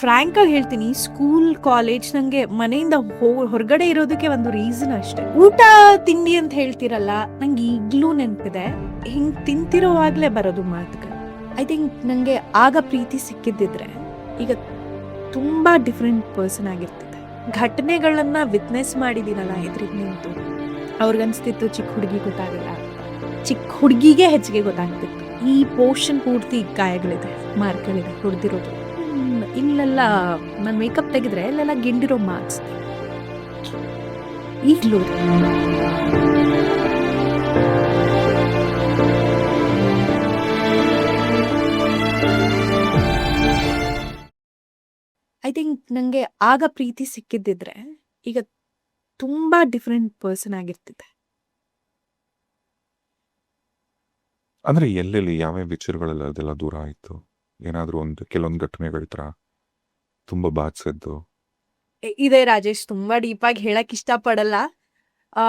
Frank ಆಗಿ ಹೇಳ್ತೀನಿ, school college ನಂಗೆ ಮನೆಯಿಂದ ಹೊರಗಡೆ ಇರೋದಕ್ಕೆ ಒಂದು ರೀಸನ್ ಅಷ್ಟೇ. ಊಟ ತಿಂಡಿ ಅಂತ ಹೇಳ್ತಿರಲ್ಲ, ನಂಗೆ ಈಗ್ಲೂ ನೆನಪಿದೆ. ಹಿಂಗ್ ತಿಂತಿರೋವಾಗ್ಲೇ ಬರೋದು ಮಾತುಗಳು. ಐ ಥಿಂಕ್ ನಂಗೆ ಆಗ ಪ್ರೀತಿ ಸಿಕ್ಕಿದ್ದಿದ್ರೆ ಈಗ ತುಂಬಾ ಡಿಫ್ರೆಂಟ್ ಪರ್ಸನ್ ಆಗಿರ್ತಿದೆ. ಘಟನೆಗಳನ್ನ ವಿಟ್ನೆಸ್ ಮಾಡಿದೀನಲ್ಲ ಎದುರಿಗೆ ನಿಂತು, ಅವ್ರಿಗನ್ಸ್ತಿತ್ತು ಚಿಕ್ಕ ಹುಡುಗಿ ಗೊತ್ತಾಗಲ್ಲ ಅಂತ. ಚಿಕ್ಕ ಹುಡುಗಿಗೆ ಹೆಚ್ಚಿಗೆ ಗೊತ್ತಾಗ್ತಿತ್ತು. ಈ ಪೋರ್ಷನ್ ಪೂರ್ತಿ ಗಾಯಗಳಿದೆ, ಮಾರ್ಕ್ಗಳಿದೆ, ಹೊಡೆದಿರೋದು. ಇಲ್ಲೆಲ್ಲ ನಾನು ಮೇಕಪ್ ತೆಗೆದ್ರೆ ಇಲ್ಲೆಲ್ಲ ಗಿಂಡಿರೋ ಮಾರ್ಕ್ಸ್ ಈಗಲೂ. ಐ ಥಿಂಕ್ ನಂಗೆ ಆಗ ಪ್ರೀತಿ ಸಿಕ್ಕಿದ್ದಿದ್ರೆ ಈಗ ತುಂಬಾ ಡಿಫ್ರೆಂಟ್ ಪರ್ಸನ್ ಆಗಿರ್ತಿದೆ. ಅಂದ್ರೆ ಎಲ್ಲೆಲ್ಲಿ ಯಾವ್ಯಾವ ವಿಚಾರಗಳೆಲ್ಲ ಅದೆಲ್ಲ ದೂರ ಆಯ್ತು? ಏನಾದ್ರೂ ಕೆಲವೊಂದು ಘಟನೆಗಳ ತರ ತುಂಬಾ ಬಾಧಿಸಿದ್ದು? ಇದೆ ರಾಜೇಶ್, ತುಂಬಾ ಡೀಪಾಗಿ ಹೇಳಕ್ ಇಷ್ಟಪಡಲ್ಲ. ಆ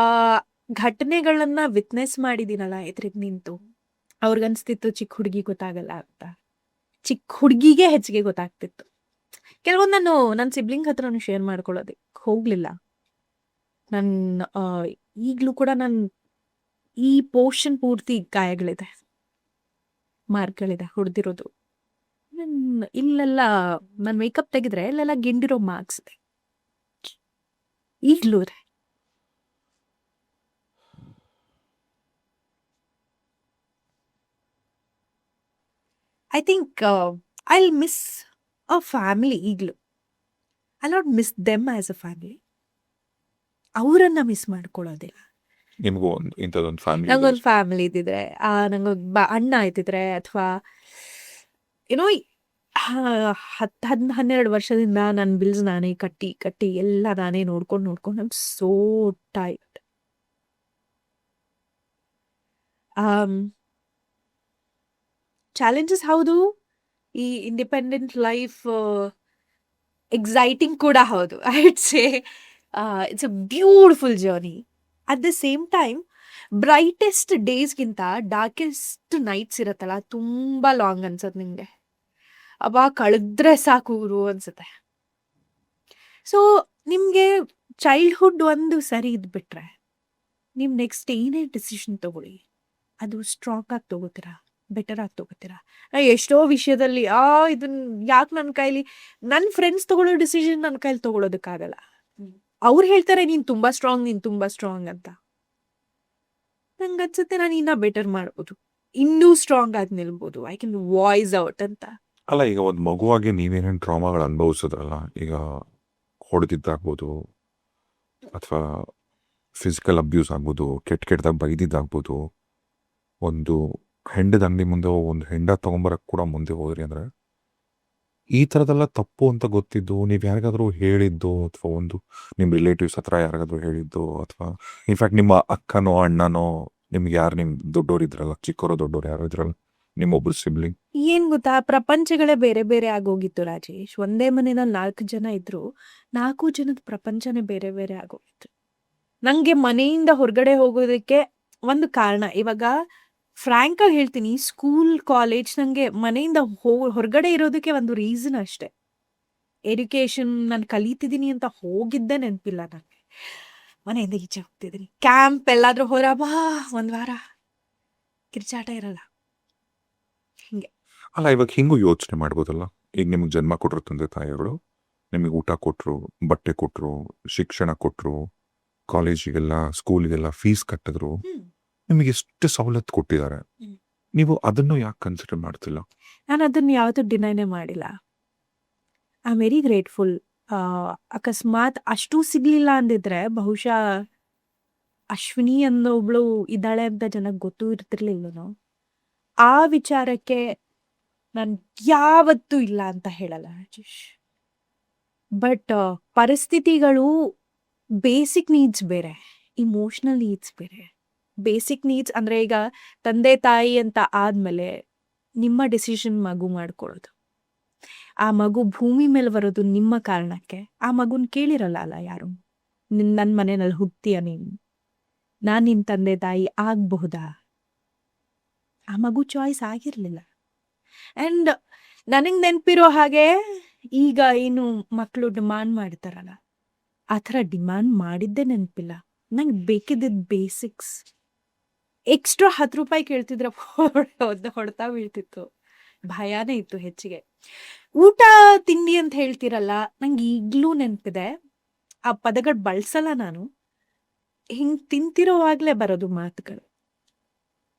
ಘಟನೆಗಳನ್ನ ವಿಟ್ನೆಸ್ ಮಾಡಿದೀನಲ್ಲ ಎದುರಿಗೆ ನಿಂತು, ಅವ್ರಿಗನ್ಸ್ತಿತ್ತು ಚಿಕ್ಕ ಹುಡುಗಿ ಗೊತ್ತಾಗಲ್ಲ ಅಂತ. ಚಿಕ್ಕ ಹುಡುಗಿಗೆ ಹೆಚ್ಚಿಗೆ ಗೊತ್ತಾಗ್ತಿತ್ತು. ಕೆಲವೊಂದು ನಾನು ನನ್ನ ಸಿಬ್ಲಿಂಗ್ ಹತ್ರನು ಶೇರ್ ಮಾಡ್ಕೊಳ್ಳೋದಕ್ಕೆ ಹೋಗ್ಲಿಲ್ಲ. ನನ್ನ ಈಗಲೂ ಕೂಡ ಈ ಪೋರ್ಷನ್ ಪೂರ್ತಿ ಗಾಯಗಳಿದೆ, ಮಾರ್ಕ್ಗಳಿದೆ, ಹೊಡೆದಿರೋದು. ಇಲ್ಲೆಲ್ಲ ನಾನು ಮೇಕಪ್ ತೆಗೆದ್ರೆ ಇಲ್ಲೆಲ್ಲ ಗಿಂಡಿರೋ ಮಾರ್ಕ್ಸ್ ಇದೆ ಈಗಲೂ. I think I'll miss a family ಈಗಲೂ. I not miss them as a family. ಅವರನ್ನ ಮಿಸ್ ಮಾಡ್ಕೊಳ್ಳೋದಿಲ್ಲ. ನಿಮ್ಗೂ ಇಂಥದ್ದೊಂದು ಫ್ಯಾಮಿಲಿ ನಂಗೊಂದು ಫ್ಯಾಮಿಲಿ ಇದ್ದಿದ್ರೆ, ನಂಗೊಬ್ಬ ಅಣ್ಣ ಇದ್ದಿದ್ರೆ, ಅಥವಾ ಏನೋ 12 ವರ್ಷದಿಂದ ನನ್ನ ಬಿಲ್ಸ್ ನಾನೇ ಕಟ್ಟಿ ಕಟ್ಟಿ ಎಲ್ಲ ನಾನೇ ನೋಡ್ಕೊಂಡು I am so tired. Challenges ಹೌದು, ಈ ಇಂಡಿಪೆಂಡೆಂಟ್ ಲೈಫ್ ಎಕ್ಸೈಟಿಂಗ್ ಕೂಡ ಹೌದು. I would say it's a beautiful journey. At the same time brightest ಡೇಸ್ಗಿಂತ ಡಾರ್ಕೆಸ್ಟ್ ನೈಟ್ಸ್ ಇರತ್ತಲ್ಲ, ತುಂಬಾ ಲಾಂಗ್ ಅನ್ಸತ್ತೆ ನಿಮ್ಗೆ. ಅಬ್ಬಾ ಕಳೆದ್ರೆ ಸಾಕು ಗುರು ಅನ್ಸುತ್ತೆ. ಸೊ ನಿಮ್ಗೆ ಚೈಲ್ಡ್ಹುಡ್ ಒಂದು ಸರಿ ಇದ್ಬಿಟ್ರೆ, ನೀವು ನೆಕ್ಸ್ಟ್ ಏನೇ ಡಿಸಿಷನ್ ತಗೊಳ್ಳಿ, ಅದು ಸ್ಟ್ರಾಂಗ್ ಆಗಿ ತಗೋತೀರಾ, ಬೆಟರ್ ಆಗಿ ತಗೋತೀರಾ. ಎಷ್ಟೋ ವಿಷಯದಲ್ಲಿ ಇದನ್ನ ಯಾಕೆ ನನ್ನ ಕೈಲಿ, ನನ್ನ ಫ್ರೆಂಡ್ಸ್ ತಗೊಳ್ಳೋ ಡಿಸಿಷನ್ ನನ್ನ ಕೈಲಿ ತಗೊಳ್ಳೋದಕ್ಕಾಗಲ್ಲ. ಅವ್ರು ಹೇಳ್ತಾರೆ ನೀನ್ ತುಂಬಾ ಸ್ಟ್ರಾಂಗ್ ಅಂತ. ನಂಗೆ ಅನ್ಸುತ್ತೆ ನಾನು ಇನ್ನ ಬೆಟರ್ ಮಾಡ್ಬೋದು, ಇನ್ನೂ ಸ್ಟ್ರಾಂಗ್ ಆಗಿ ನಿಲ್ಬೋದು. ಐ ಕ್ಯಾನ್ ವಾಯ್ಸ್ ಔಟ್ ಅಂತ. ಅಲ್ಲ, ಈಗ ಒಂದು ಮಗುವಾಗಿ ನೀವೇನೇನು ಟ್ರಾಮಾಗಳು ಅನುಭವಿಸಿದ್ರಲ್ಲ, ಈಗ ಹೊಡೆದಿದ್ದಾಗ್ಬೋದು, ಅಥವಾ ಫಿಸಿಕಲ್ ಅಬ್ಯೂಸ್ ಆಗ್ಬೋದು, ಕೆಟ್ಟದಾಗ ಬೈದಿದ್ದಾಗ್ಬೋದು, ಒಂದು ಹೆಂಡದ ಅಂಗಡಿ ಮುಂದೆ ಒಂದು ಹೆಂಡ ತಗೊಂಬರಕ್ಕೆ ಕೂಡ ಮುಂದೆ ಹೋದ್ರಿ ಅಂದ್ರೆ, ಈ ಥರದೆಲ್ಲ ತಪ್ಪು ಅಂತ ಗೊತ್ತಿದ್ದು ನೀವು ಯಾರಿಗಾದ್ರೂ ಹೇಳಿದ್ದು, ಅಥವಾ ನಿಮ್ಮ ರಿಲೇಟಿವ್ಸ್ ಹತ್ರ ಯಾರಿಗಾದ್ರೂ ಹೇಳಿದ್ದು, ಅಥವಾ ಇನ್ಫ್ಯಾಕ್ಟ್ ನಿಮ್ಮ ಅಕ್ಕನೋ ಅಣ್ಣನೋ, ನಿಮ್ಗೆ ಯಾರು ನಿಮ್ಮ ದೊಡ್ಡೋರು ಇದ್ರಲ್ಲ, ಚಿಕ್ಕವರು ದೊಡ್ಡೋರು ಯಾರು ಇದ್ರಲ್ಲ, ನಿಮ್ಮೊಬ್ರು ಸಿಬ್ಲಿಂಗ್, ಏನ್ ಗೊತ್ತಾ, ಪ್ರಪಂಚಗಳೇ ಬೇರೆ ಬೇರೆ ಆಗೋಗಿತ್ತು ರಾಜೇಶ್. ಒಂದೇ ಮನೆಯಲ್ಲಿ 4 ಜನ ಇದ್ರು, 4 ಜನದ ಪ್ರಪಂಚನೇ ಬೇರೆ ಬೇರೆ ಆಗೋಗಿತ್ತು. ನಂಗೆ ಮನೆಯಿಂದ ಹೊರಗಡೆ ಹೋಗೋದಕ್ಕೆ ಒಂದು ಕಾರಣ. ಇವಾಗ ಫ್ರಾಂಕ್ ಆಗಿ ಹೇಳ್ತೀನಿ, ಸ್ಕೂಲ್ ಕಾಲೇಜ್ ನಂಗೆ ಮನೆಯಿಂದ ಹೊರಗಡೆ ಇರೋದಕ್ಕೆ ಒಂದು ರೀಸನ್ ಅಷ್ಟೇ. ಎಜುಕೇಶನ್ ನಾನು ಕಲಿತಿದ್ದೀನಿ ಅಂತ ಹೋಗಿದ್ದೆ ನೆನಪಿಲ್ಲ ನಂಗೆ. ಮನೆಯಿಂದ ಈಚೆ ಹೋಗ್ತಿದ್ದೀನಿ, ಕ್ಯಾಂಪ್ ಎಲ್ಲಾದ್ರೂ ಬಾ 1 ವಾರ ಕಿರ್ಚಾಟ ಇರಲ್ಲ. ಹಿಂಗೆ ಅಲ್ಲ, ಇವಾಗ ಹಿಂಗೂ ಯೋಚನೆ ಮಾಡ್ಬೋದಲ್ಲ. ಈಗ ನಿಮ್ಗೆ ಜನ್ಮ ಕೊಟ್ಟರು ತಂದೆ ತಾಯಿಗಳು, ನಿಮಗೆ ಊಟ ಕೊಟ್ಟರು, ಬಟ್ಟೆ ಕೊಟ್ಟರು, ಶಿಕ್ಷಣ ಕೊಟ್ಟರು, ಕಾಲೇಜಿಗೆಲ್ಲ ಸ್ಕೂಲಿಗೆಲ್ಲ ಫೀಸ್ ಕಟ್ಟಿದ್ರು, ನಿಮಗೆ ಎಷ್ಟು ಸವಲತ್ತು ಕೊಟ್ಟಿದ್ದಾರೆ. ನೀವು ಅದನ್ನು ಯಾಕೆ ಕನ್ಸಿಡರ್ ಮಾಡ್ತಿಲ್ಲ? ನಾನು ಅದನ್ನ ಯಾವತ್ತೂ ಡಿನೈನೇ ಮಾಡಿಲ್ಲ. I am very grateful. ಅಕಸ್ಮಾತ್ ಅಷ್ಟು ಸಿಗ್ಲಿಲ್ಲ ಅಂದಿದ್ರೆ ಬಹುಶಃ ಅಶ್ವಿನಿ ಅನ್ನೊಬ್ಳು ಇದ್ದಾಳೆ ಅಂತ ಜನಕ್ಕೆ ಗೊತ್ತೂ ಇರ್ತಿರ್ಲಿಲ್ಲನೋ. ಆ ವಿಚಾರಕ್ಕೆ ನಾನು ಯಾವತ್ತೂ ಇಲ್ಲ ಅಂತ ಹೇಳಲ್ಲ ರಾಜೇಶ್. ಬಟ್ ಪರಿಸ್ಥಿತಿಗಳು, ಬೇಸಿಕ್ ನೀಡ್ಸ್ ಬೇರೆ, ಇಮೋಷನಲ್ ನೀಡ್ಸ್ ಬೇರೆ. ಬೇಸಿಕ್ ನೀಡ್ಸ್ ಅಂದ್ರೆ ಈಗ ತಂದೆ ತಾಯಿ ಅಂತ ಆದ್ಮೇಲೆ ನಿಮ್ಮ ಡಿಸಿಷನ್ ಮಗು ಮಾಡ್ಕೊಳ್ಳೋದು. ಆ ಮಗು ಭೂಮಿ ಮೇಲೆ ಬರೋದು ನಿಮ್ಮ ಕಾರಣಕ್ಕೆ. ಆ ಮಗುನ್ ಕೇಳಿರಲ್ಲ ಅಲ್ಲ ಯಾರು, ನನ್ನ ಮನೆಯಲ್ಲಿ ಹುಟ್ಟಿಯ ನೀನು, ನಾನ್ ನಿನ್ ತಂದೆ ತಾಯಿ ಆಗಬಹುದಾ? ಆ ಮಗು ಚಾಯ್ಸ್ ಆಗಿರ್ಲಿಲ್ಲ. ಅಂಡ್ ನನಗ್ ನೆನ್ಪಿರೋ ಹಾಗೆ ಈಗ ಏನು ಮಕ್ಕಳು ಡಿಮಾಂಡ್ ಮಾಡ್ತಾರಲ್ಲ, ಆ ಥರ ಡಿಮಾಂಡ್ ಮಾಡಿದ್ದೇ ನೆನಪಿಲ್ಲ. ನಂಗೆ ಬೇಕಿದ್ದಿದ್ದು ಬೇಸಿಕ್ಸ್. ಎಕ್ಸ್ಟ್ರಾ 10 ರೂಪಾಯಿ ಕೇಳ್ತಿದ್ರೆ ಹೊಡ್ತಾ ಬೀಳ್ತಿತ್ತು. ಭಯಾನೇ ಇತ್ತು ಹೆಚ್ಚಿಗೆ. ಊಟ ತಿಂಡಿ ಅಂತ ಹೇಳ್ತಿರಲ್ಲ, ನಂಗೆ ಈಗ್ಲೂ ನೆನಪಿದೆ. ಆ ಪದಗಳು ಬಳಸಲ್ಲ ನಾನು. ಹಿಂಗ್ ತಿಂತಿರೋವಾಗ್ಲೇ ಬರೋದು ಮಾತುಗಳು.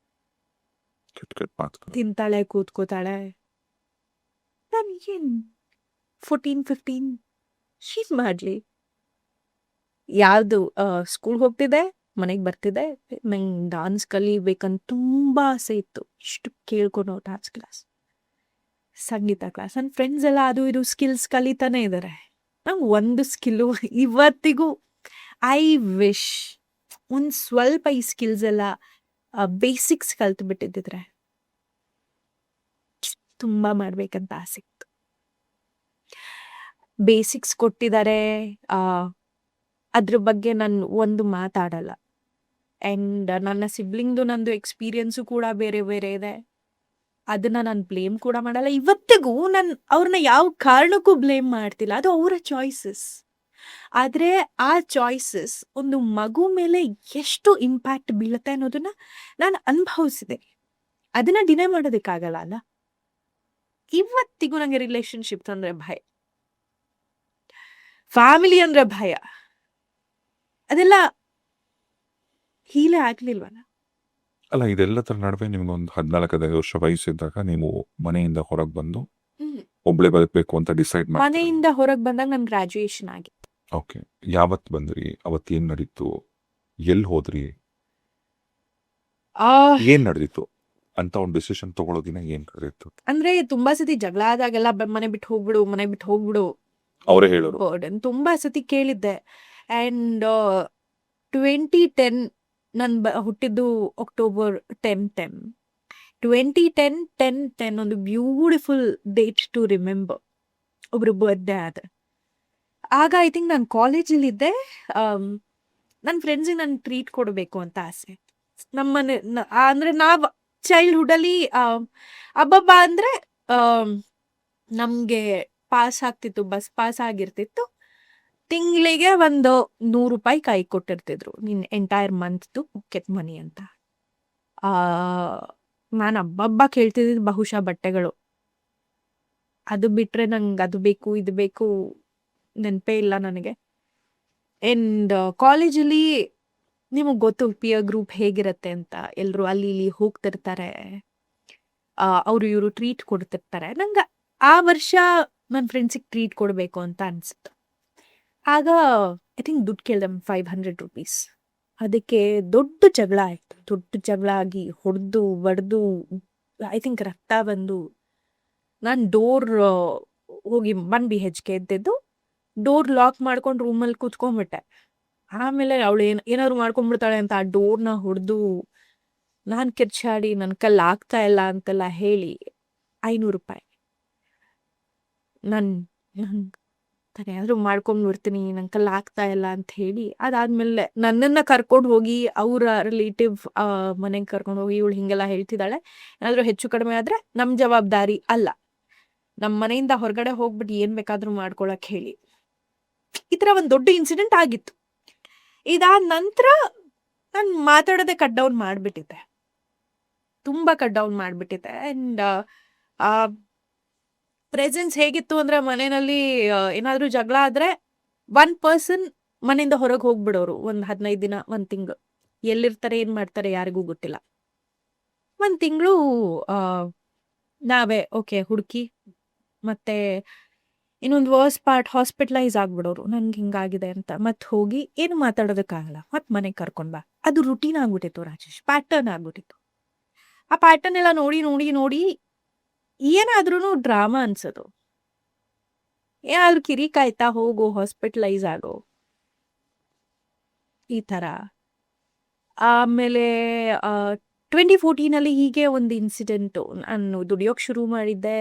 ಕೆಟ್ಟ ಕೆಟ್ಟ ಮಾತುಗಳು. ತಿಂತಾಳೆ, ಕೂತ್ಕೋತಾಳೆ. ನಾನು ಏನ್ 14, 15 ಏನ್ ಮಾಡ್ಲಿ? ಯಾವ್ದು ಸ್ಕೂಲ್ಗೆ ಹೋಗ್ತಿದ್ದೆ, ಮನೆಗೆ ಬರ್ತಿದ್ದೆ. ನಂಗೆ ಡಾನ್ಸ್ ಕಲಿಬೇಕಂತ ತುಂಬಾ ಆಸೆ ಇತ್ತು. ಇಷ್ಟು ಕೇಳ್ಕೊಂಡು ಡಾನ್ಸ್ ಕ್ಲಾಸ್, ಸಂಗೀತ ಕ್ಲಾಸ್. ನನ್ನ ಫ್ರೆಂಡ್ಸ್ ಎಲ್ಲ ಅದು ಇದು ಸ್ಕಿಲ್ಸ್ ಕಲಿತಾನೆ ಇದ್ದಾರೆ. ನಂಗೆ ಒಂದು ಸ್ಕಿಲ್ಲು ಇವತ್ತಿಗೂ ಐ ವಿಶ್ ಒಂದು ಸ್ವಲ್ಪ ಈ ಸ್ಕಿಲ್ಸ್ ಎಲ್ಲ ಬೇಸಿಕ್ಸ್ ಕಲ್ತು ಬಿಟ್ಟಿದ್ದಿದ್ರೆ ತುಂಬಾ ಮಾಡ್ಬೇಕಂತ ಆಸೆ ಇತ್ತು. ಬೇಸಿಕ್ಸ್ ಕೊಟ್ಟಿದ್ದಾರೆ. ಅದ್ರ ಬಗ್ಗೆ ನಾನು ಒಂದು ಮಾತಾಡಲ್ಲ. ಆ್ಯಂಡ್ ನನ್ನ ಸಿಬ್ಲಿಂಗ್ದು ನಂದು ಎಕ್ಸ್ಪೀರಿಯನ್ಸು ಕೂಡ ಬೇರೆ ಬೇರೆ ಇದೆ. ಅದನ್ನ ನಾನು ಬ್ಲೇಮ್ ಕೂಡ ಮಾಡಲ್ಲ. ಇವತ್ತಿಗೂ ನಾನು ಅವ್ರನ್ನ ಯಾವ ಕಾರಣಕ್ಕೂ ಬ್ಲೇಮ್ ಮಾಡ್ತಿಲ್ಲ. ಅದು ಅವರ ಚಾಯ್ಸಸ್. ಆದರೆ ಆ ಚಾಯ್ಸಸ್ ಒಂದು ಮಗು ಮೇಲೆ ಎಷ್ಟು ಇಂಪ್ಯಾಕ್ಟ್ ಬೀಳುತ್ತೆ ಅನ್ನೋದನ್ನ ನಾನು ಅನುಭವಿಸಿದೆ. ಅದನ್ನ ಡಿನೈ ಮಾಡೋದಕ್ಕಾಗಲ್ಲ ಅಲ್ಲ. ಇವತ್ತಿಗೂ ನನಗೆ ರಿಲೇಶನ್ಶಿಪ್ಸ್ ಅಂದ್ರೆ ಭಯ, ಫ್ಯಾಮಿಲಿ ಅಂದ್ರೆ ಭಯ. ಅದೆಲ್ಲ ಹೀಲೇ ಆಗ್ಲಿಲ್ವಲ್ಲ. ಅಲ್ಲ, ಇದೆಲ್ಲದರ ನಡುವೆ ನಿಮ್ಗೊಂದು 14-15 ವರ್ಷ ವಯಸ್ಸಿದ್ದಾಗ ನೀವು ಮನೆಯಿಂದ ಹೊರಗೆ ಬಂದು ಒಬ್ಳೆ ಬದುಕಬೇಕು ಅಂತ ಡಿಸೈಡ್ ಮಾಡಿ. ಮನೆಯಿಂದ ಹೊರಗೆ ಬಂದಾಗ ನನ್ ಗ್ರಾಜುಯೇಷನ್ ಆಗಿತ್ತು. ಓಕೆ, ಯಾವತ್ತು ಬಂದ್ರಿ? ಅವತ್ತೇನ್ ನಡೀತು? ಎಲ್ಲಿ ಹೋದ್ರಿ? ಏನ್ ನಡೆದಿತ್ತು ಅಂತ ಒಂದು ಡಿಸಿಷನ್ ತಗೊಳ್ಳೋ ದಿನ ಏನ್ ನಡೆದಿತ್ತು? ಅಂದ್ರೆ ತುಂಬಾ ಸತಿ ಜಗಳ ಆದಾಗೆಲ್ಲ ಮನೆ ಬಿಟ್ಟು ಹೋಗ್ಬಿಡು ಅವರೇ ಹೇಳೋರು. ಬರ್ಡನ್ ತುಂಬಾ ಸತಿ ಕೇಳಿದ್ದೆ. ಅಂಡ್ 2010 ನನ್ ಹುಟ್ಟಿದ್ದು ಅಕ್ಟೋಬರ್ 10 2010 ಒಂದು ಬ್ಯೂಟಿಫುಲ್ ಡೇಟ್ ಟು ರಿಮೆಂಬರ್. ಒಬ್ರು ಬರ್ಡೇ ಆದ ಆಗ ಐ ಥಿಂಕ್ ನಾನು ಕಾಲೇಜಲ್ಲಿ ಇದ್ದೆ. ನನ್ನ ಫ್ರೆಂಡ್ಸಿಗೆ ನಾನು ಟ್ರೀಟ್ ಕೊಡಬೇಕು ಅಂತ ಆಸೆ. ನಮ್ಮನೆ ಅಂದ್ರೆ ನಾವ್ ಚೈಲ್ಡ್ಹುಡ್ ಅಲ್ಲಿ ಹಬ್ಬಬ್ಬ ಅಂದ್ರೆ ನಮ್ಗೆ ಪಾಸ್ ಆಗ್ತಿತ್ತು, ಬಸ್ ಪಾಸ್ ಆಗಿರ್ತಿತ್ತು. ತಿಂಗಳಿಗೆ ಒಂದು 100 ರೂಪಾಯಿ ಕೈ ಕೊಟ್ಟಿರ್ತಿದ್ರು, ನಿನ್ ಎಂಟೈರ್ ಮಂತ್ದು ಪಾಕೆಟ್ ಮನಿ ಅಂತ. ನಾನು ಹಬ್ಬಬ್ಬ ಕೇಳ್ತಿದ್ದಿದ್ದು ಬಹುಶಃ ಬಟ್ಟೆಗಳು. ಅದು ಬಿಟ್ರೆ ನಂಗೆ ಅದು ಬೇಕು ಇದು ಬೇಕು ನೆನಪೇ ಇಲ್ಲ ನನಗೆ. ಅಂಡ್ ಕಾಲೇಜಲ್ಲಿ ನಿಮಗೆ ಗೊತ್ತು ಪಿಯರ್ ಗ್ರೂಪ್ ಹೇಗಿರತ್ತೆ ಅಂತ. ಎಲ್ರು ಅಲ್ಲಿ ಇಲ್ಲಿ ಹೋಗ್ತಿರ್ತಾರೆ, ಅವರು ಇವರು ಟ್ರೀಟ್ ಕೊಡ್ತಿರ್ತಾರೆ. ನಂಗೆ ಆ ವರ್ಷ ನನ್ನ ಫ್ರೆಂಡ್ಸಿಗೆ ಟ್ರೀಟ್ ಕೊಡಬೇಕು ಅಂತ ಅನ್ಸುತ್ತೆ. ಆಗ ಐ ಥಿಂಕ್ ದುಡ್ಡು ಕೇಳ್ದೆ 500 ರೂಪೀಸ್. ಅದಕ್ಕೆ ದೊಡ್ಡ ಜಗಳ ಆಯ್ತು. ದೊಡ್ಡ ಜಗಳ ಆಗಿ ಹೊಡೆದು ಬಡ್ದು ಐ ಥಿಂಕ್ ರಕ್ತ ಬಂದು ನಾನು ಡೋರ್ ಹೋಗಿ 1 BHK ಎದ್ದಿದ್ದು, ಡೋರ್ ಲಾಕ್ ಮಾಡ್ಕೊಂಡು ರೂಮಲ್ಲಿ ಕೂತ್ಕೊಂಡ್ಬಿಟ್ಟೆ. ಆಮೇಲೆ ಅವಳು ಏನಾದ್ರು ಮಾಡ್ಕೊಂಡ್ಬಿಡ್ತಾಳೆ ಅಂತ ಆ ಡೋರ್ನ ಹೊಡೆದು ನಾನು ಕಿರ್ಚಾಡಿ ನನ್ನ ಕೈಲಿ ಆಗ್ತಾ ಇಲ್ಲ ಅಂತೆಲ್ಲ ಹೇಳಿ 500 ರೂಪಾಯಿ ನಾನು ಏನಾದ್ರು ಮಾಡ್ಕೊಂಡ್ಬಿಡ್ತೀನಿ, ನನ್ನ ಕೈಲಿ ಆಗ್ತಾ ಇಲ್ಲ ಅಂತ ಹೇಳಿ, ಅದಾದ್ಮೇಲೆ ನನ್ನನ್ನು ಕರ್ಕೊಂಡು ಹೋಗಿ ಅವರ ರಿಲೇಟಿವ್ ಮನೆಗೆ ಕರ್ಕೊಂಡು ಹೋಗಿ ಇವಳು ಹಿಂಗೆಲ್ಲ ಹೇಳ್ತಿದ್ದಾಳೆ, ಏನಾದರೂ ಹೆಚ್ಚು ಕಡಿಮೆ ಆದರೆ ನಮ್ಮ ಜವಾಬ್ದಾರಿ ಅಲ್ಲ, ನಮ್ಮ ಮನೆಯಿಂದ ಹೊರಗಡೆ ಹೋಗ್ಬಿಟ್ಟು ಏನು ಬೇಕಾದರೂ ಮಾಡ್ಕೊಳಕ್ಕೆ ಹೇಳಿ. ಈ ಥರ ಒಂದು ದೊಡ್ಡ ಇನ್ಸಿಡೆಂಟ್ ಆಗಿತ್ತು. ಇದಾದ ನಂತರ ನಾನು ಮಾತಾಡೋದೇ ಕಟ್ ಡೌನ್ ಮಾಡಿಬಿಟ್ಟಿದ್ದೆ, ತುಂಬ ಕಟ್ ಡೌನ್ ಮಾಡಿಬಿಟ್ಟಿದ್ದೆ. ಆ್ಯಂಡ್ ಪ್ರೆಸೆನ್ಸ್ ಹೇಗಿತ್ತು ಅಂದರೆ ಮನೆಯಲ್ಲಿ ಏನಾದರೂ ಜಗಳ ಆದರೆ 1 ಪರ್ಸನ್ ಮನೆಯಿಂದ ಹೊರಗೆ ಹೋಗ್ಬಿಡೋರು. ಒಂದು 15 ದಿನ, 1 ತಿಂಗಳು ಎಲ್ಲಿರ್ತಾರೆ ಏನು ಮಾಡ್ತಾರೆ ಯಾರಿಗೂ ಗೊತ್ತಿಲ್ಲ. 1 ತಿಂಗಳು ನಾವೇ ಓಕೆ ಹುಡುಕಿ, ಮತ್ತೆ ಇನ್ನೊಂದು ವರ್ಸ್ ಪಾರ್ಟ್ ಹಾಸ್ಪಿಟಲೈಸ್ ಆಗ್ಬಿಡೋರು, ನನ್ಗೆ ಹಿಂಗಾಗಿದೆ ಅಂತ. ಮತ್ತೆ ಹೋಗಿ ಏನು ಮಾತಾಡೋದಕ್ಕಾಗಲ್ಲ, ಮತ್ತೆ ಮನೆಗೆ ಕರ್ಕೊಂಡು ಬಾ. ಅದು ರುಟೀನ್ ಆಗ್ಬಿಟ್ಟಿತ್ತು ರಾಜೇಶ್, ಪ್ಯಾಟರ್ನ್ ಆಗ್ಬಿಟ್ಟಿತ್ತು. ಆ ಪ್ಯಾಟರ್ನ್ ಎಲ್ಲ ನೋಡಿ ನೋಡಿ ನೋಡಿ ಏನಾದ್ರೂ ಡ್ರಾಮಾ ಅನ್ಸೋದು. ಏನಾದ್ರೂ ಕಿರಿಕಾಯ್ತಾ ಹೋಗು ಹಾಸ್ಪಿಟಲೈಸ್ ಆಗೋ, ಈ ಥರ. ಆಮೇಲೆ 2014 ಹೀಗೆ ಒಂದು ಇನ್ಸಿಡೆಂಟು. ನಾನು ದುಡಿಯೋಕೆ ಶುರು ಮಾಡಿದ್ದೆ.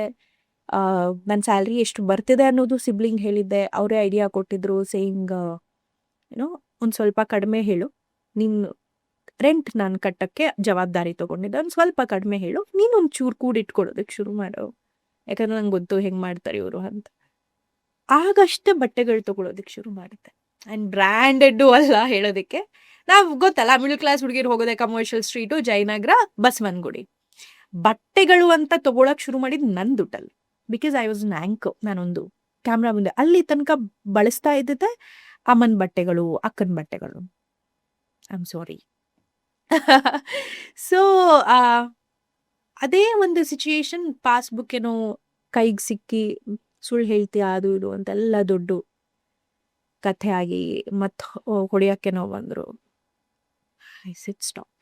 ನನ್ನ ಸ್ಯಾಲ್ರಿ ಎಷ್ಟು ಬರ್ತಿದೆ ಅನ್ನೋದು ಸಿಬ್ಲಿಂಗ್ ಹೇಳಿದ್ದೆ. ಅವರೇ ಐಡಿಯಾ ಕೊಟ್ಟಿದ್ರು, ಸೇಯಿಂಗ್ ಏನೋ ಒಂದು ಸ್ವಲ್ಪ ಕಡಿಮೆ ಹೇಳು, ನೀನು ರೆಂಟ್ ನಾನು ಕಟ್ಟಕ್ಕೆ ಜವಾಬ್ದಾರಿ ತೊಗೊಂಡಿದ್ದೆ, ಒಂದು ಸ್ವಲ್ಪ ಕಡಿಮೆ ಹೇಳು, ನೀನು ಒಂದು ಚೂರು ಕೂಡಿಟ್ಕೊಡೋದಕ್ಕೆ ಶುರು ಮಾಡು, ಯಾಕಂದ್ರೆ ನಂಗೆ ಗೊತ್ತು ಹೆಂಗೆ ಮಾಡ್ತಾರೆ ಇವರು ಅಂತ. ಆಗಷ್ಟೇ ಬಟ್ಟೆಗಳು ತಗೊಳೋದಕ್ಕೆ ಶುರು ಮಾಡಿದ್ದೆ. ಆ್ಯಂಡ್ ಬ್ರ್ಯಾಂಡೆಡ್ಡು ಅಲ್ಲ ಹೇಳೋದಕ್ಕೆ. ನಾವು ಗೊತ್ತಲ್ಲ ಮಿಡಲ್ ಕ್ಲಾಸ್ ಹುಡುಗಿರು ಹೋಗೋದೆ ಕಮರ್ಷಿಯಲ್ ಸ್ಟ್ರೀಟು, ಜಯನಗರ, ಬಸವನಗುಡಿ. ಬಟ್ಟೆಗಳು ಅಂತ ತಗೊಳಕ್ ಶುರು ಮಾಡಿದ್ದು ನನ್ನ ದುಡ್ಡಲ್ಲಿ. Because I was an anchor. ನಾನೊಂದು ಕ್ಯಾಮ್ರಾ ಮುಂದೆ ಅಲ್ಲಿ ತನಕ ಬಳಸ್ತಾ ಇದ್ದಿದ್ದೆ ಅಮ್ಮನ ಬಟ್ಟೆಗಳು, ಅಕ್ಕನ ಬಟ್ಟೆಗಳು. I am sorry. ಸೊ ಅದೇ ಒಂದು ಸಿಚುಯೇಷನ್, ಪಾಸ್ಬುಕ್ ಏನೋ ಕೈಗೆ ಸಿಕ್ಕಿ ಸುಳ್ಳು ಹೇಳ್ತೀಯಾ ಅದು ಇದು ಅಂತೆಲ್ಲ ದೊಡ್ಡ ಕಥೆ ಆಗಿ ಮತ್ತು ಹೊಡೆಯೋಕ್ಕೇನೋ ಬಂದರು. I said stop.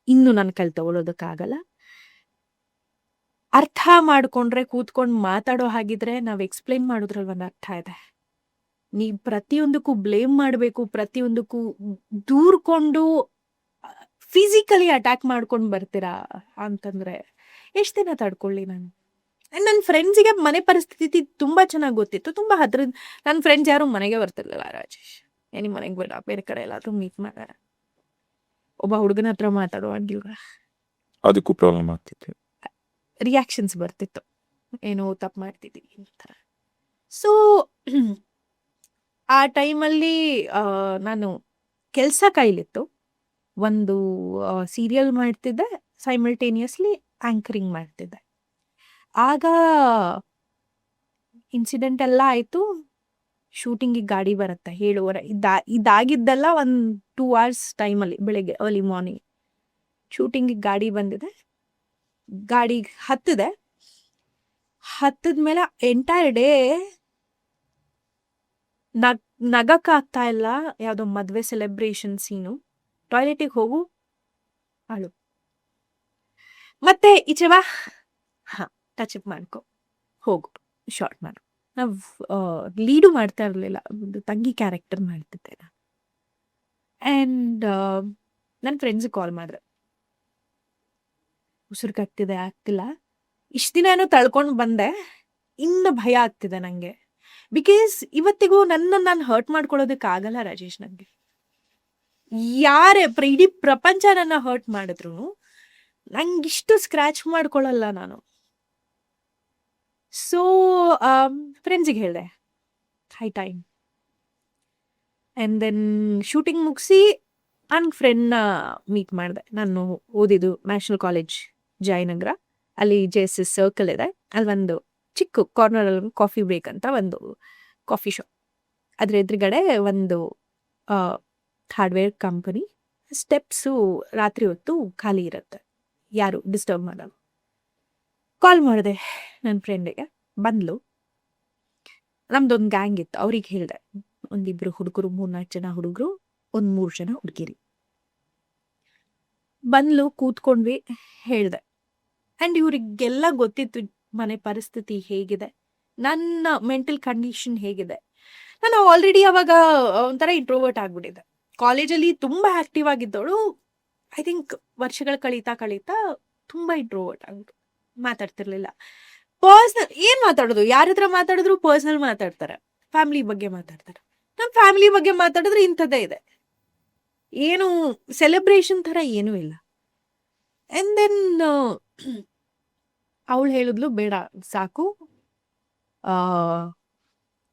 ಇನ್ನು ನನ್ನ ಕೈಲಿ ತಗೊಳ್ಳೋದಕ್ಕಾಗಲ್ಲ. ಅರ್ಥ ಮಾಡ್ಕೊಂಡ್ರೆ ಕೂತ್ಕೊಂಡು ಮಾತಾಡೋ ಹಾಗಿದ್ರೆ ನಾವು ಎಕ್ಸ್ಪ್ಲೇನ್ ಮಾಡೋದ್ರಲ್ಲಿ ಒಂದು ಅರ್ಥ ಇದೆ. ನೀವು ಪ್ರತಿಯೊಂದಕ್ಕೂ ಬ್ಲೇಮ್ ಮಾಡಬೇಕು, ಪ್ರತಿಯೊಂದಕ್ಕೂ ದೂರ್ಕೊಂಡು ಫಿಸಿಕಲಿ ಅಟ್ಯಾಕ್ ಮಾಡ್ಕೊಂಡು ಬರ್ತೀರಾ ಅಂತಂದ್ರೆ ಎಷ್ಟು ದಿನ ತಡ್ಕೊಳ್ಳಿ ನಾನು. ನನ್ನ ಫ್ರೆಂಡ್ಸಿಗೆ ಮನೆ ಪರಿಸ್ಥಿತಿ ತುಂಬ ಚೆನ್ನಾಗಿ ಗೊತ್ತಿತ್ತು. ತುಂಬ ಹತ್ರದ ನನ್ನ ಫ್ರೆಂಡ್ಸ್ ಯಾರು ಮನೆಗೆ ಬರ್ತಿರ್ಲಿಲ್ಲ. ರಾಜೇಶ್ ನಿಮ್ಮ ಮನೆಗೆ ಬೇಡ, ಬೇರೆ ಕಡೆ ಎಲ್ಲಾದ್ರೂ ಮೀಟ್ ಮಾಡ, ಒಬ್ಬ ಹುಡುಗನ ಹತ್ರ ಮಾತಾಡುವಾಗಿಲ್ವ, ಅದಕ್ಕೂ ಪ್ರಾಬ್ಲಮ್ ಆಗ್ತಿತ್ತು. ರಿಯಾಕ್ಷನ್ಸ್ ಬರ್ತಿತ್ತು, ಏನೋ ತಪ್ಪು ಮಾಡ್ತಿದ್ದೀವಿ ಈ ಥರ. ಸೊ ಆ ಟೈಮಲ್ಲಿ ನಾನು ಕೆಲಸ ಕೈಲಿತ್ತು. ಒಂದು ಸೀರಿಯಲ್ ಮಾಡ್ತಿದ್ದೆ, ಸೈಮಲ್ಟೇನಿಯಸ್ಲಿ ಆ್ಯಂಕರಿಂಗ್ ಮಾಡ್ತಿದ್ದೆ. ಆಗ ಇನ್ಸಿಡೆಂಟ್ ಎಲ್ಲ ಆಯಿತು. ಶೂಟಿಂಗಿಗೆ ಗಾಡಿ ಬರುತ್ತೆ 7:30. ಇದಾಗಿದ್ದೆಲ್ಲ ಒಂದು 2 hours ಟೈಮಲ್ಲಿ, ಬೆಳಗ್ಗೆ ಅರ್ಲಿ ಮಾರ್ನಿಂಗ್ ಶೂಟಿಂಗಿಗೆ ಗಾಡಿ ಬಂದಿದೆ. ಗಾಡಿಗೆ ಹತ್ತಿದ ಮೇಲೆ ಎಂಟೈರ್ ಡೇ ನಗಕ್ಕಾಗ್ತಾ ಇಲ್ಲ. ಯಾವುದೋ ಮದುವೆ ಸೆಲೆಬ್ರೇಷನ್ ಸೀನು. ಟಾಯ್ಲೆಟಿಗೆ ಹೋಗು, ಅಳು, ಮತ್ತೆ ಈಚೆ ಬಾ, ಹಾಂ ಟಚಪ್ ಮಾಡ್ಕೊ, ಹೋಗು, ಶಾರ್ಟ್ ಮಾಡು. ನಾವು ಲೀಡು ಮಾಡ್ತಾ ಇರಲಿಲ್ಲ, ಒಂದು ತಂಗಿ ಕ್ಯಾರೆಕ್ಟರ್ ಮಾಡ್ತಿದ್ದೆ ನಾನು. ಆ್ಯಂಡ್ ನನ್ನ ಫ್ರೆಂಡ್ಸಿಗೆ ಕಾಲ್ ಮಾಡಿದೆ, ಉಸಿರು ಕಟ್ತಿದೆ, ಆಗ್ತಿಲ್ಲ. ಇಷ್ಟು ದಿನ ಏನೋ ತಳ್ಕೊಂಡು ಬಂದೆ, ಇನ್ನು ಭಯ ಆಗ್ತಿದೆ ನನಗೆ. ಬಿಕಾಸ್ ಇವತ್ತಿಗೂ ನಾನು ಹರ್ಟ್ ಮಾಡ್ಕೊಳ್ಳೋದಕ್ಕಾಗಲ್ಲ ರಾಜೇಶ್. ನನಗೆ ಯಾರೇ ಇಡೀ ಪ್ರಪಂಚ ನನ್ನ ಹರ್ಟ್ ಮಾಡಿದ್ರು ನಂಗಿಷ್ಟು ಸ್ಕ್ರ್ಯಾಚ್ ಮಾಡ್ಕೊಳ್ಳಲ್ಲ ನಾನು. ಸೊ ಫ್ರೆಂಡ್ಸಿಗೆ ಹೇಳಿದೆ, high time. And then shooting ಮುಗಿಸಿ ನನ್ನ ಫ್ರೆಂಡ್ನ ಮೀಟ್ ಮಾಡಿದೆ. ನಾನು ಓದಿದ್ದು ನ್ಯಾಷನಲ್ ಕಾಲೇಜ್ ಜಯನಗರ. ಅಲ್ಲಿ JSS ಸರ್ಕಲ್ ಇದೆ, ಅಲ್ಲಿ ಒಂದು ಚಿಕ್ಕ ಕಾರ್ನರಲ್ಲಿ ಕಾಫಿ ಬ್ರೇಕ್ ಅಂತ ಒಂದು ಕಾಫಿ ಶಾಪ್. ಅದ್ರ ಎದುರುಗಡೆ ಒಂದು ಹಾರ್ಡ್ವೇರ್ ಕಂಪನಿ. ಸ್ಟೆಪ್ಸು ರಾತ್ರಿ ಹೊತ್ತು ಖಾಲಿ ಇರುತ್ತೆ, ಯಾರು ಡಿಸ್ಟರ್ಬ್ ಮಾಡಲ್ಲ. ಕಾಲ್ ಮಾಡಿದೆ ನನ್ನ ಫ್ರೆಂಡಿಗೆ, ಬಂದ್ಲು. ನಮ್ದೊಂದು ಗ್ಯಾಂಗ್ ಇತ್ತು, ಅವ್ರಿಗೆ ಹೇಳಿದೆ, ಒಂದಿಬ್ರು ಹುಡುಗರು, 3-4 ಜನ ಹುಡುಗರು, ಒಂದು 3 ಜನ ಹುಡುಗಿರಿ. ಬಂದ್ಲು, ಕೂತ್ಕೊಂಡ್ವಿ, ಹೇಳಿದೆ. ಆ್ಯಂಡ್ ಇವರಿಗೆಲ್ಲ ಗೊತ್ತಿತ್ತು ಮನೆ ಪರಿಸ್ಥಿತಿ ಹೇಗಿದೆ, ನನ್ನ ಮೆಂಟಲ್ ಕಂಡೀಷನ್ ಹೇಗಿದೆ. ನಾನು ಆಲ್ರೆಡಿ ಅವಾಗ ಒಂಥರ ಇಂಟ್ರೋವರ್ಟ್ ಆಗ್ಬಿಟ್ಟಿದ್ದೆ. ಕಾಲೇಜಲ್ಲಿ ತುಂಬ ಆ್ಯಕ್ಟಿವ್ ಆಗಿದ್ದವಳು, ಐ ಥಿಂಕ್ ವರ್ಷಗಳು ಕಳೀತಾ ತುಂಬ ಇಂಟ್ರೋವರ್ಟ್ ಆಗ್ಬಿಟ್ಟು ಮಾತಾಡ್ತಿರ್ಲಿಲ್ಲ. ಪರ್ಸ್ನಲ್ ಏನು ಮಾತಾಡೋದು, ಯಾರ ಹತ್ರ ಮಾತಾಡಿದ್ರು ಪರ್ಸ್ನಲ್ ಮಾತಾಡ್ತಾರೆ, ಫ್ಯಾಮಿಲಿ ಬಗ್ಗೆ ಮಾತಾಡ್ತಾರೆ. ನಮ್ಮ ಫ್ಯಾಮಿಲಿ ಬಗ್ಗೆ ಮಾತಾಡಿದ್ರೆ ಇಂಥದ್ದೇ ಇದೆ, ಏನು ಸೆಲೆಬ್ರೇಷನ್ ಥರ ಏನೂ ಇಲ್ಲ. ಆ್ಯಂಡ್ ದೆನ್ ಅವಳು ಹೇಳಿದ್ಲು, ಬೇಡ ಸಾಕು,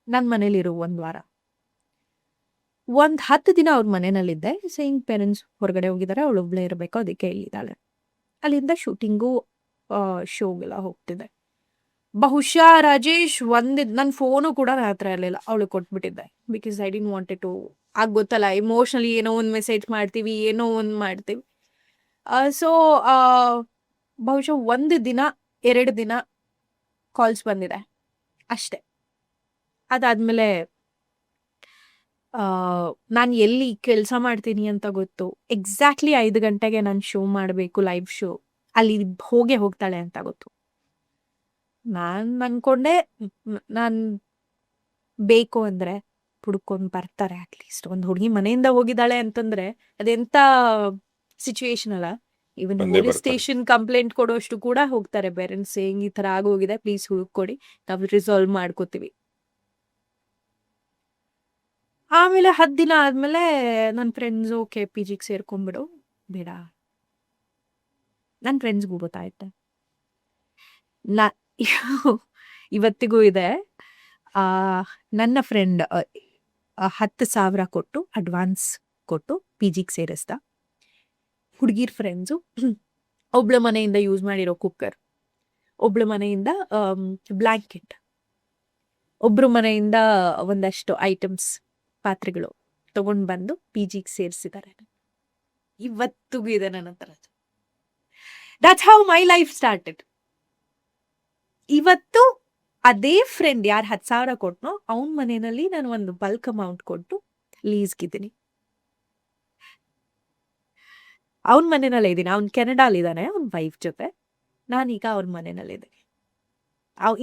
ನನ್ನ ಮನೇಲಿರು 1 ವಾರ. ಒಂದು 10 ದಿನ ಅವ್ರ ಮನೆಯಲ್ಲಿದ್ದೆ. ಸೇಯಿಂಗ್ ಪೇರೆಂಟ್ಸ್ ಹೊರಗಡೆ ಹೋಗಿದ್ದಾರೆ, ಅವಳು ಒಬ್ಬಳೇ ಇರಬೇಕು, ಅದಕ್ಕೆ ಇಲ್ಲಿದ್ದಾಳೆ. ಅಲ್ಲಿಂದ ಶೂಟಿಂಗು ಶೋಗೆಲ್ಲ ಹೋಗ್ತಿದ್ದೆ. ಬಹುಶಃ ರಾಜೇಶ್ ನನ್ನ ಫೋನು ಕೂಡ ನನ್ನ ಹತ್ರ ಇರಲಿಲ್ಲ, ಅವಳು ಕೊಟ್ಬಿಟ್ಟಿದ್ದೆ. Because I didn't wanted to, ಆಗ ಗೊತ್ತಲ್ಲ ಇಮೋಷ್ನಲಿ ಏನೋ ಒಂದು ಮೆಸೇಜ್ ಮಾಡ್ತೀವಿ, ಏನೋ ಒಂದು ಮಾಡ್ತೀವಿ. ಸೊ ಬಹುಶಃ 1 ದಿನ 2 ದಿನ ಕಾಲ್ಸ್ ಬಂದಿದೆ ಅಷ್ಟೆ. ಅದಾದಮೇಲೆ ನಾನು ಎಲ್ಲಿ ಕೆಲಸ ಮಾಡ್ತೀನಿ ಅಂತ ಗೊತ್ತು. ಎಕ್ಸಾಕ್ಟ್ಲಿ 5 ಗಂಟೆಗೆ ನಾನು ಶೋ ಮಾಡಬೇಕು, ಲೈವ್ ಶೋ, ಅಲ್ಲಿ ಹೋಗ್ತಾಳೆ ಅಂತ ಗೊತ್ತು. ನಾನು ಅಂದ್ಕೊಂಡೆ, ನಾನು ಬೇಕು ಅಂದರೆ ಹುಡ್ಕೊಂಡು ಬರ್ತಾರೆ. ಅಟ್ಲೀಸ್ಟ್ ಒಂದು ಹುಡುಗಿ ಮನೆಯಿಂದ ಹೋಗಿದ್ದಾಳೆ ಅಂತಂದರೆ ಅದೆಂಥ ಸಿಚುವೇಶನ್ ಅಲ್ಲ. ಇವನ್ ಬಂದೇ ಪೊಲೀಸ್ ಬರ್ತಾರೆ. ಸ್ಟೇಷನ್ ಕಂಪ್ಲೇಂಟ್ ಕೊಡೋಷ್ಟು ಕೂಡ ಹೋಗ್ತಾರೆ ಪೇರೆಂಟ್ಸ್, ಹೆಂಗೆ ಈ ಥರ ಆಗೋಗಿದೆ, ಪ್ಲೀಸ್ ಹುಡುಕೊಡಿ, ನಾವು ರಿಸಾಲ್ವ್ ಮಾಡ್ಕೋತೀವಿ. ಆಮೇಲೆ 10 ದಿನ ಆದಮೇಲೆ ನನ್ನ ಫ್ರೆಂಡ್ಸು, ಓಕೆ PGಗೆ ಸೇರ್ಕೊಂಬಿಡು, ಬೇಡ. ನನ್ನ ಫ್ರೆಂಡ್ಸ್ಗೂ ಗೊತ್ತಾಯ್ತೆ. ನಾ ಇವತ್ತಿಗೂ ಇದೆ. ನನ್ನ ಫ್ರೆಂಡ್ 10,000 ಕೊಟ್ಟು ಅಡ್ವಾನ್ಸ್ ಕೊಟ್ಟು ಪಿ ಜಿಗೆ ಸೇರಿಸ್ದ. ಹುಡುಗಿರ್ ಫ್ರೆಂಡ್ಸು ಒಬ್ಳ ಮನೆಯಿಂದ ಯೂಸ್ ಮಾಡಿರೋ ಕುಕ್ಕರ್, ಒಬ್ಳ ಮನೆಯಿಂದ ಬ್ಲ್ಯಾಂಕೆಟ್, ಒಬ್ರು ಮನೆಯಿಂದ ಒಂದಷ್ಟು ಐಟಮ್ಸ್ ಪಾತ್ರೆಗಳು ತಗೊಂಡು ಬಂದು ಪಿ ಜಿಗೆ ಸೇರಿಸಿದ್ದಾರೆ. ಇವತ್ತಿಗೂ ಇದೆ ನನ್ನ ಹತ್ರ. That's how my life started. ಇವತ್ತು ಅದೇ ಫ್ರೆಂಡ್ ಯಾರು 10,000 ಕೊಟ್ನೋ ಅವನ ಮನೆಯಲ್ಲಿ ನಾನು ಒಂದು ಬಲ್ಕ್ ಅಮೌಂಟ್ ಕೊಟ್ಟು ಲೀಸ್ಗಿದ್ದೀನಿ. ಅವನ ಮನೆಯಲ್ಲೇ ಇದ್ದೀನಿ. ಅವ್ನು ಕೆನಡಾಲಿದ್ದಾನೆ ಅವನ ವೈಫ್ ಜೊತೆ. ನಾನೀಗ ಅವ್ರ ಮನೆಯಲ್ಲೇ ಇದ್ದೀನಿ.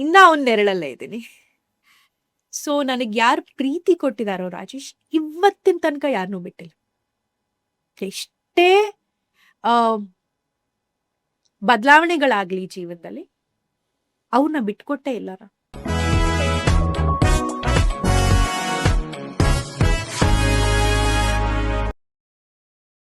ಇನ್ನ ಅವನ ನೆರಳಲ್ಲೇ ಇದ್ದೀನಿ. ಸೊ ನನಗೆ ಯಾರು ಪ್ರೀತಿ ಕೊಟ್ಟಿದಾರೋ ರಾಜೇಶ್, ಇವತ್ತಿನ ತನಕ ಯಾರನ್ನೂ ಬಿಟ್ಟಿಲ್ಲ. ಎಷ್ಟೇ ಬದಲಾವಣೆಗಳಾಗ್ಲಿ ಜೀವನದಲ್ಲಿ ಅವ್ರನ್ನ ಬಿಟ್ಕೊಟ್ಟೇ ಇಲ್ಲ ನಾನು.